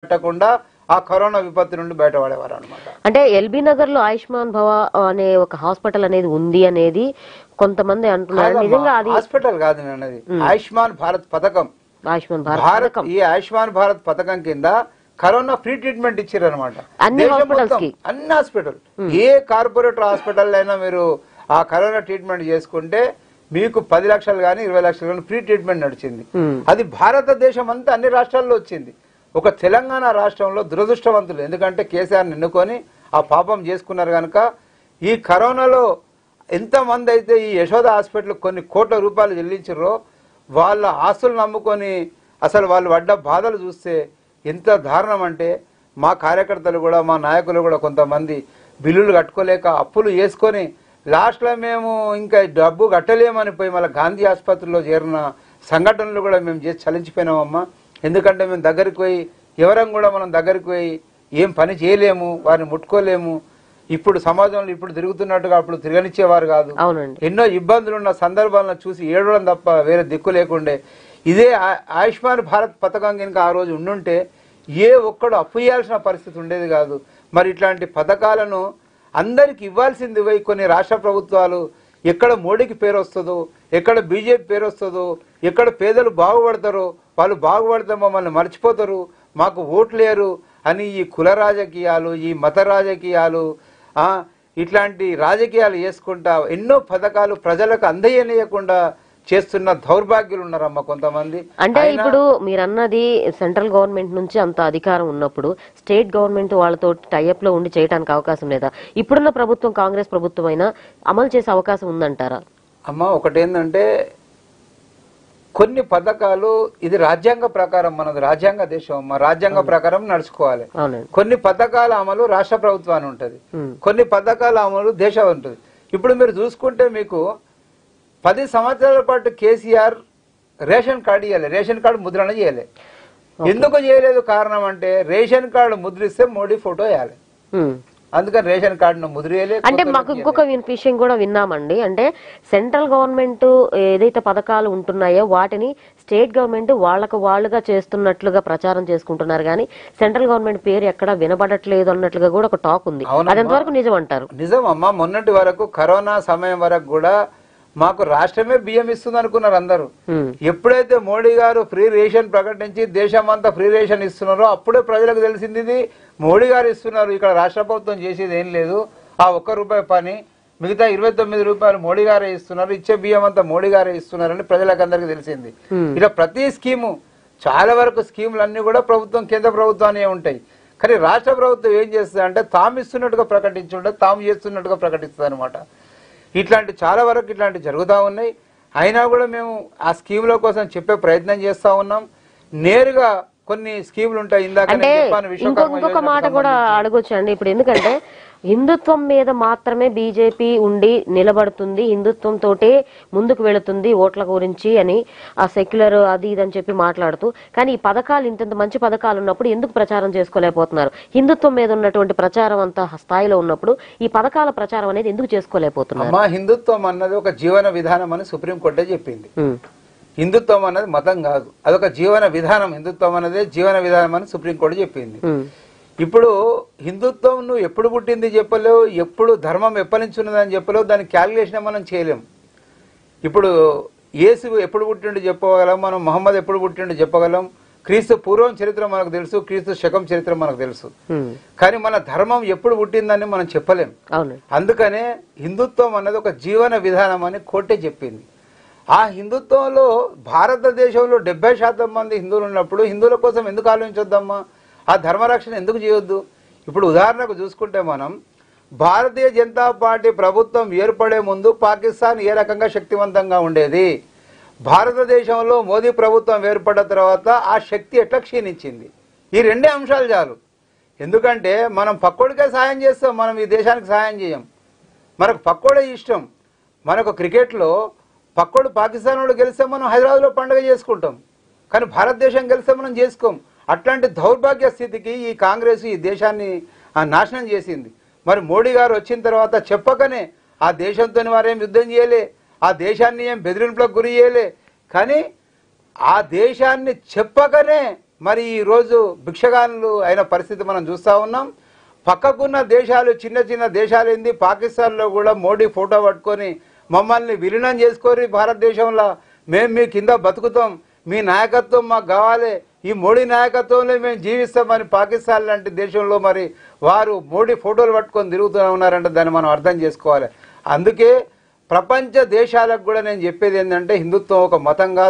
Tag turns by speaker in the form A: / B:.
A: పెట్టకుండా ఆ కరోనా విపత్తు నుండి బయటపడేవారు అనమాట.
B: అంటే ఎల్బీ నగర్ లో ఆయుష్మాన్ భవ అనే ఒక హాస్పిటల్ అనేది ఉంది అనేది కొంతమంది అంటున్నారు. నిజంగా అది
A: హాస్పిటల్ కాదు నేను అన్నది, ఆయుష్మాన్ భారత్ పథకం.
B: ఆయుష్మాన్ భారత్
A: ఈ ఆయుష్మాన్ భారత్ పథకం కింద కరోనా ఫ్రీ ట్రీట్మెంట్ ఇచ్చారు అనమాట.
B: అన్ని
A: హాస్పిటల్ ఏ కార్పొరేటర్ హాస్పిటల్ అయినా మీరు ఆ కరోనా ట్రీట్మెంట్ చేసుకుంటే మీకు 10 లక్షలు గానీ 20 లక్షలు గానీ ఫ్రీ ట్రీట్మెంట్ నడిచింది. అది భారతదేశం అంతా అన్ని రాష్ట్రాల్లో వచ్చింది. ఒక తెలంగాణ రాష్ట్రంలో దురదృష్టవంతులు, ఎందుకంటే కేసీఆర్ ఎన్నుకొని ఆ పాపం చేసుకున్నారు కనుక ఈ కరోనాలో ఎంతమంది అయితే ఈ యశోద హాస్పిటల్ కొన్ని కోట్ల రూపాయలు చెల్లించారో వాళ్ళ ఆస్తులు నమ్ముకొని అసలు వాళ్ళు పడ్డ బాధలు చూస్తే ఎంత దారుణం అంటే మా కార్యకర్తలు కూడా మా నాయకులు కూడా కొంతమంది బిల్లులు కట్టుకోలేక అప్పులు వేసుకొని లాస్ట్లో మేము ఇంకా డబ్బు కట్టలేమని పోయి మళ్ళీ గాంధీ ఆసుపత్రిలో చేరిన సంఘటనలు కూడా మేము చేసి చలించిపోయినామమ్మా. ఎందుకంటే మేము దగ్గరికి పోయి ఎవరం కూడా మనం దగ్గరికి పోయి ఏం పని చేయలేము, వారిని ముట్టుకోలేము. ఇప్పుడు సమాజంలో ఇప్పుడు తిరుగుతున్నట్టుగా అప్పుడు తిరగనిచ్చేవారు కాదు. ఎన్నో ఇబ్బందులు ఉన్న సందర్భాలను చూసి ఏడవడం తప్ప వేరే దిక్కు లేకుండే. ఇదే ఆయుష్మాన్ భారత్ పథకం కనుక ఆ రోజు ఉండుంటే ఏ ఒక్కడు అప్పు ఇవ్వాల్సిన పరిస్థితి ఉండేది కాదు. మరి ఇట్లాంటి పథకాలను అందరికి ఇవ్వాల్సింది పోయి కొన్ని రాష్ట్ర ప్రభుత్వాలు ఎక్కడ మోడీకి పేరు వస్తుందో, ఎక్కడ బీజేపీ పేరు వస్తుందో, ఎక్కడ పేదలు బాగుపడతారో, వాళ్ళు బాగుపడితే మమ్మల్ని మర్చిపోతారు, మాకు ఓట్లేరు అని ఈ కుల రాజకీయాలు, ఈ మత రాజకీయాలు, ఇట్లాంటి రాజకీయాలు చేసుకుంటా ఎన్నో పథకాలు ప్రజలకు అందజేయకుండా చేస్తున్న దౌర్భాగ్యులు ఉన్నారమ్మ కొంతమంది.
B: అంటే ఇప్పుడు మీరన్నది సెంట్రల్ గవర్నమెంట్ నుంచి అంత అధికారం ఉన్నప్పుడు స్టేట్ గవర్నమెంట్ వాళ్ళతో టైఅప్ లో ఉండి చేయడానికి అవకాశం లేదా? ఇప్పుడున్న ప్రభుత్వం కాంగ్రెస్ ప్రభుత్వం అయినా అమలు చేసే అవకాశం ఉందంటారా?
A: అమ్మ ఒకటేందంటే కొన్ని పథకాలు ఇది రాజ్యాంగ ప్రకారం, మనది రాజ్యాంగ దేశం అమ్మ, రాజ్యాంగ ప్రకారం నడుచుకోవాలి. కొన్ని పథకాల అమలు రాష్ట్ర ప్రభుత్వాన్ని ఉంటది, కొన్ని పథకాల అమలు దేశం ఉంటుంది. ఇప్పుడు మీరు చూసుకుంటే మీకు 10 సంవత్సరాల పాటు కేసీఆర్ రేషన్ కార్డు ఇవ్వాలి, రేషన్ కార్డు ముద్రణ చేయలే. ఎందుకు చేయలేదు కారణం అంటే రేషన్ కార్డు ముద్రిస్తే మోడీ ఫోటో వేయాలి, అందుకని రేషన్ కార్డును ముద్రేయలేదు.
B: అంటే మాకు ఇంకొక విషయం కూడా విన్నామండి, అంటే సెంట్రల్ గవర్నమెంట్ ఏదైతే పథకాలు ఉంటున్నాయో వాటిని స్టేట్ గవర్నమెంట్ వాళ్ళుగా చేస్తున్నట్లుగా ప్రచారం చేసుకుంటున్నారు, కానీ సెంట్రల్ గవర్నమెంట్ పేరు ఎక్కడా వినబడట్లేదు అన్నట్లుగా కూడా ఒక టాక్ ఉంది. అది ఎంతవరకు నిజం అంటారు?
A: నిజం అమ్మా. మొన్నటి వరకు కరోనా సమయం వరకు కూడా మాకు రాష్ట్రమే బియ్యం ఇస్తుంది అనుకున్నారు అందరూ. ఎప్పుడైతే మోడీ గారు ఫ్రీ రేషన్ ప్రకటించి దేశం అంతా ఫ్రీ రేషన్ ఇస్తున్నారో అప్పుడే ప్రజలకు తెలిసింది ఇది మోడీ గారు ఇస్తున్నారు, ఇక్కడ రాష్ట్ర ప్రభుత్వం చేసేది ఏం లేదు, ఆ ₹1 పని మిగతా 29 రూపాయలు మోడీ గారే ఇస్తున్నారు, ఇచ్చే బియ్యం అంతా మోడీ గారే ఇస్తున్నారని ప్రజలకు అందరికి తెలిసింది. ఇలా ప్రతి స్కీము చాలా వరకు స్కీములు అన్ని కూడా ప్రభుత్వం కేంద్ర ప్రభుత్వాన్ని ఉంటాయి, కానీ రాష్ట్ర ప్రభుత్వం ఏం చేస్తుంది అంటే తాము ఇస్తున్నట్టుగా ప్రకటించుంటే తాము చేస్తున్నట్టుగా ప్రకటిస్తుంది అనమాట. ఇట్లాంటి చాలా వరకు ఇట్లాంటివి జరుగుతూ ఉన్నాయి. అయినా కూడా మేము ఆ స్కీముల కోసం చెప్పే ప్రయత్నం చేస్తా ఉన్నాం. నేరుగా కొన్ని స్కీములు ఉంటాయి, ఇందాక
B: ఇంకొక మాట కూడా అడగొచ్చు అండి. ఇప్పుడు ఎందుకంటే హిందుత్వం మీద మాత్రమే బీజేపీ ఉండి నిలబడుతుంది, హిందుత్వం తోటే ముందుకు వెళుతుంది ఓట్ల గురించి అని ఆ సెక్యులర్ అది ఇది అని చెప్పి మాట్లాడుతూ, కానీ ఈ పథకాలు ఇంత మంచి పథకాలు ఉన్నప్పుడు ఎందుకు ప్రచారం చేసుకోలేకపోతున్నారు? హిందుత్వం మీద ఉన్నటువంటి ప్రచారం అంత స్థాయిలో ఉన్నప్పుడు ఈ పథకాల ప్రచారం అనేది ఎందుకు చేసుకోలేకపోతున్నారు?
A: హిందుత్వం అన్నది ఒక జీవన విధానం అని సుప్రీంకోర్టే చెప్పింది. హిందుత్వం అన్నది మతం కాదు, అదొక జీవన విధానం. హిందుత్వం అనేది జీవన విధానం అని సుప్రీంకోర్టు చెప్పింది. ఇప్పుడు హిందుత్వం నువ్వు ఎప్పుడు పుట్టింది చెప్పలేవు, ఎప్పుడు ధర్మం ఎప్పటి నుంచి ఉన్నదని చెప్పలేవు, దాని క్యాలిక్యులేషన్ మనం చేయలేం. ఇప్పుడు యేసు ఎప్పుడు పుట్టిండు చెప్పగలం, మనం మహమ్మద్ ఎప్పుడు పుట్టిండు చెప్పగలం, క్రీస్తు పూర్వం చరిత్ర మనకు తెలుసు, క్రీస్తు శకం చరిత్ర మనకు తెలుసు, కానీ మన ధర్మం ఎప్పుడు పుట్టిందని మనం చెప్పలేం. అందుకనే హిందుత్వం అన్నది ఒక జీవన విధానం అని కోర్టే చెప్పింది. ఆ హిందుత్వంలో భారతదేశంలో 70% మంది హిందువులు ఉన్నప్పుడు హిందువుల కోసం ఎందుకు ఆలోచించొద్దమ్మా, ఆ ధర్మరక్షణ ఎందుకు చేయొద్దు? ఇప్పుడు ఉదాహరణకు చూసుకుంటే మనం భారతీయ జనతా పార్టీ ప్రభుత్వం ఏర్పడే ముందు పాకిస్తాన్ ఏ రకంగా శక్తివంతంగా ఉండేది, భారతదేశంలో మోదీ ప్రభుత్వం ఏర్పడిన తర్వాత ఆ శక్తి ఎట్లా క్షీణించింది, ఈ 2 అంశాలు చాలు. ఎందుకంటే మనం పక్కోడికే సాయం చేస్తాం, మనం ఈ దేశానికి సాయం చేయం. మనకు పక్కోడే ఇష్టం. మనకు క్రికెట్లో పక్కోడు పాకిస్తాన్ వాడు గెలిస్తే మనం హైదరాబాద్లో పండుగ చేసుకుంటాం, కానీ భారతదేశం గెలిస్తే మనం చేసుకోం. అట్లాంటి దౌర్భాగ్య స్థితికి ఈ కాంగ్రెస్ ఈ దేశాన్ని నాశనం చేసింది. మరి మోడీ గారు వచ్చిన తర్వాత చెప్పకనే ఆ దేశంతో వారేం యుద్ధం చేయలే, ఆ దేశాన్ని ఏం బెదిరింపులకు గురి చేయలే, కానీ ఆ దేశాన్ని చెప్పకనే మరి ఈ రోజు భిక్షగానులు అయిన పరిస్థితి మనం చూస్తా ఉన్నాం. పక్కకున్న దేశాలు, చిన్న చిన్న దేశాలు ఏంది, పాకిస్తాన్లో కూడా మోడీ ఫోటో పట్టుకొని మమ్మల్ని విలీనం చేసుకొని భారతదేశంలో మేము మీ కింద బతుకుతాం, మీ నాయకత్వం మాకు కావాలి, ఈ మోడీ నాయకత్వంలో మేము జీవిస్తామని పాకిస్తాన్ లాంటి దేశంలో మరి వారు మోడీ ఫోటోలు పట్టుకొని తిరుగుతూ ఉన్నారంటే దాన్ని మనం అర్థం చేసుకోవాలి. అందుకే ప్రపంచ దేశాలకు కూడా నేను చెప్పేది ఏంటంటే హిందుత్వం ఒక మతంగా